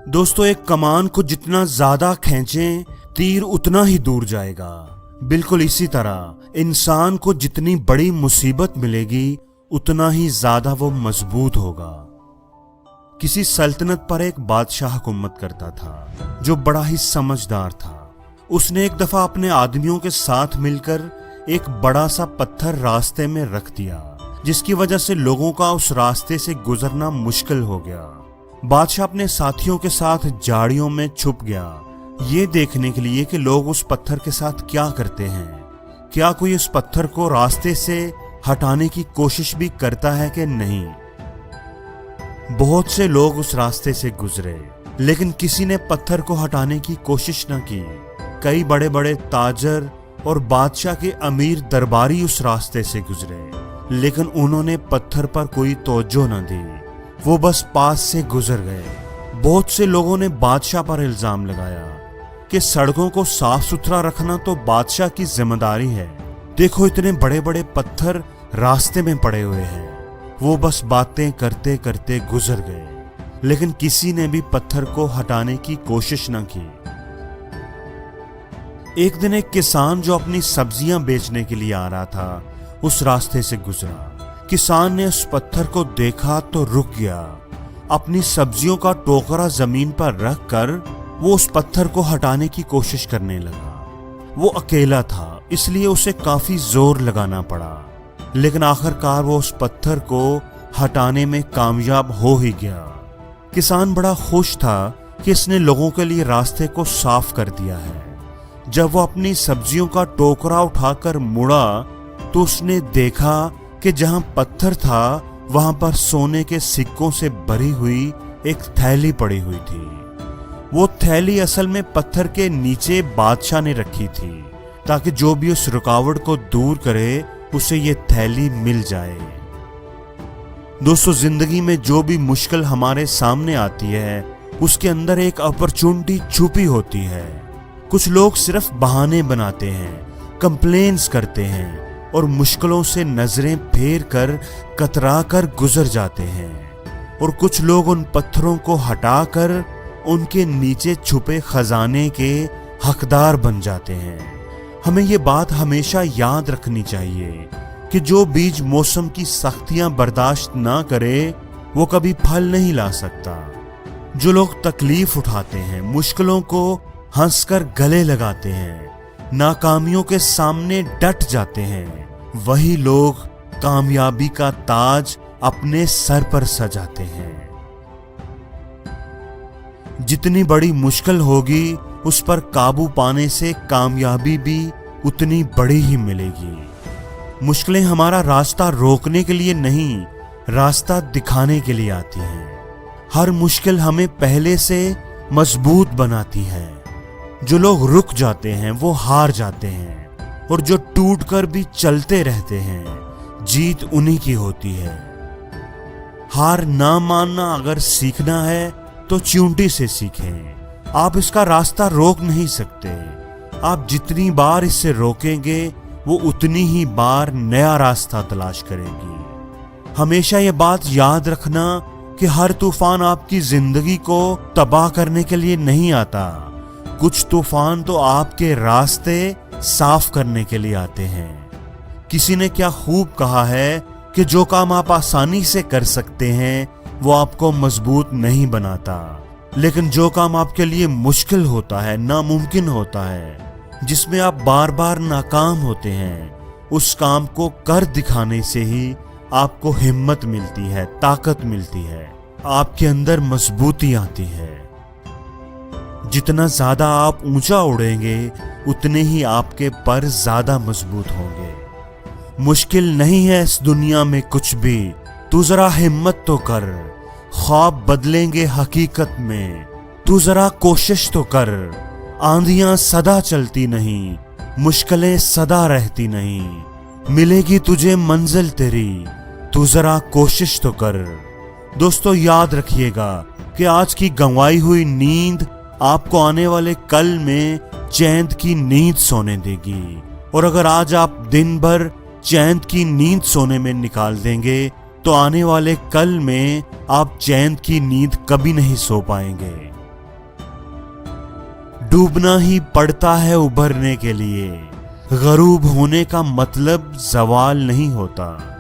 दोस्तों, एक कमान को जितना ज्यादा खींचें तीर उतना ही दूर जाएगा। बिल्कुल इसी तरह इंसान को जितनी बड़ी मुसीबत मिलेगी उतना ही ज्यादा वो मजबूत होगा। किसी सल्तनत पर एक बादशाह हुकूमत करता था जो बड़ा ही समझदार था। उसने एक दफा अपने आदमियों के साथ मिलकर एक बड़ा सा पत्थर रास्ते में रख दिया, जिसकी वजह से लोगों का उस रास्ते से गुजरना मुश्किल हो गया। बादशाह अपने साथियों के साथ झाड़ियों में छुप गया, ये देखने के लिए कि लोग उस पत्थर के साथ क्या करते हैं। क्या कोई उस पत्थर को रास्ते से हटाने की कोशिश भी करता है कि नहीं। बहुत से लोग उस रास्ते से गुजरे, लेकिन किसी ने पत्थर को हटाने की कोशिश न की। कई बड़े बड़े ताजर और बादशाह के अमीर दरबारी उस रास्ते से गुजरे, लेकिन उन्होंने पत्थर पर कोई तवज्जो न दी, वो बस पास से गुजर गए। बहुत से लोगों ने बादशाह पर इल्जाम लगाया कि सड़कों को साफ सुथरा रखना तो बादशाह की जिम्मेदारी है। देखो, इतने बड़े बड़े पत्थर रास्ते में पड़े हुए हैं। वो बस बातें करते करते गुजर गए, लेकिन किसी ने भी पत्थर को हटाने की कोशिश न की। एक दिन एक किसान जो अपनी सब्जियां बेचने के लिए आ रहा था उस रास्ते से गुजरा। किसान ने उस पत्थर को देखा तो रुक गया। अपनी सब्जियों का टोकरा जमीन पर रखकर वो उस पत्थर को हटाने की कोशिश करने लगा। वो अकेला था, इसलिए उसे काफी जोर लगाना पड़ा, लेकिन आखिरकार वो उस पत्थर को हटाने में कामयाब हो ही गया। किसान बड़ा खुश था कि इसने लोगों के लिए रास्ते को साफ कर दिया है। जब वो अपनी सब्जियों का टोकरा उठाकर मुड़ा तो उसने देखा कि जहां पत्थर था वहां पर सोने के सिक्कों से भरी हुई एक थैली पड़ी हुई थी। वो थैली असल में पत्थर के नीचे बादशाह ने रखी थी, ताकि जो भी उस रुकावट को दूर करे उसे ये थैली मिल जाए। दोस्तों, जिंदगी में जो भी मुश्किल हमारे सामने आती है उसके अंदर एक अपॉर्चुनिटी छुपी होती है। कुछ लोग सिर्फ बहाने बनाते हैं, कंप्लेन्स करते हैं और मुश्किलों से नजरें फेर कर कतरा कर गुजर जाते हैं, और कुछ लोग उन पत्थरों को हटाकर उनके नीचे छुपे खजाने के हकदार बन जाते हैं। हमें ये बात हमेशा याद रखनी चाहिए कि जो बीज मौसम की सख्तियां बर्दाश्त ना करे वो कभी फल नहीं ला सकता। जो लोग तकलीफ उठाते हैं, मुश्किलों को हंसकर गले लगाते हैं, नाकामियों के सामने डट जाते हैं, वही लोग कामयाबी का ताज अपने सर पर सजाते हैं। जितनी बड़ी मुश्किल होगी उस पर काबू पाने से कामयाबी भी उतनी बड़ी ही मिलेगी। मुश्किलें हमारा रास्ता रोकने के लिए नहीं, रास्ता दिखाने के लिए आती हैं। हर मुश्किल हमें पहले से मजबूत बनाती है। जो लोग रुक जाते हैं वो हार जाते हैं, और जो टूटकर भी चलते रहते हैं जीत उन्हीं की होती है। हार ना मानना अगर सीखना है तो चींटी से सीखें। आप इसका रास्ता रोक नहीं सकते। आप जितनी बार इससे रोकेंगे वो उतनी ही बार नया रास्ता तलाश करेगी। हमेशा ये बात याद रखना कि हर तूफान आपकी जिंदगी को तबाह करने के लिए नहीं आता। कुछ तूफान तो आपके रास्ते साफ करने के लिए आते हैं। किसी ने क्या खूब कहा है कि जो काम आप आसानी से कर सकते हैं वो आपको मजबूत नहीं बनाता, लेकिन जो काम आपके लिए मुश्किल होता है, नामुमकिन होता है, जिसमें आप बार बार नाकाम होते हैं, उस काम को कर दिखाने से ही आपको हिम्मत मिलती है, ताकत मिलती है, आपके अंदर मजबूती आती है। जितना ज्यादा आप ऊंचा उड़ेंगे उतने ही आपके पर ज्यादा मजबूत होंगे। मुश्किल नहीं है इस दुनिया में कुछ भी, तू जरा हिम्मत तो कर। ख्वाब बदलेंगे हकीकत में, तू जरा कोशिश तो कर। आंधियां सदा चलती नहीं, मुश्किलें सदा रहती नहीं। मिलेगी तुझे मंजिल तेरी, तू जरा कोशिश तो कर। दोस्तों, याद रखिएगा कि आज की गंवाई हुई नींद आपको आने वाले कल में चैन की नींद सोने देगी, और अगर आज आप दिन भर चैन की नींद सोने में निकाल देंगे तो आने वाले कल में आप चैन की नींद कभी नहीं सो पाएंगे। डूबना ही पड़ता है उभरने के लिए। गरूब होने का मतलब जवाल नहीं होता।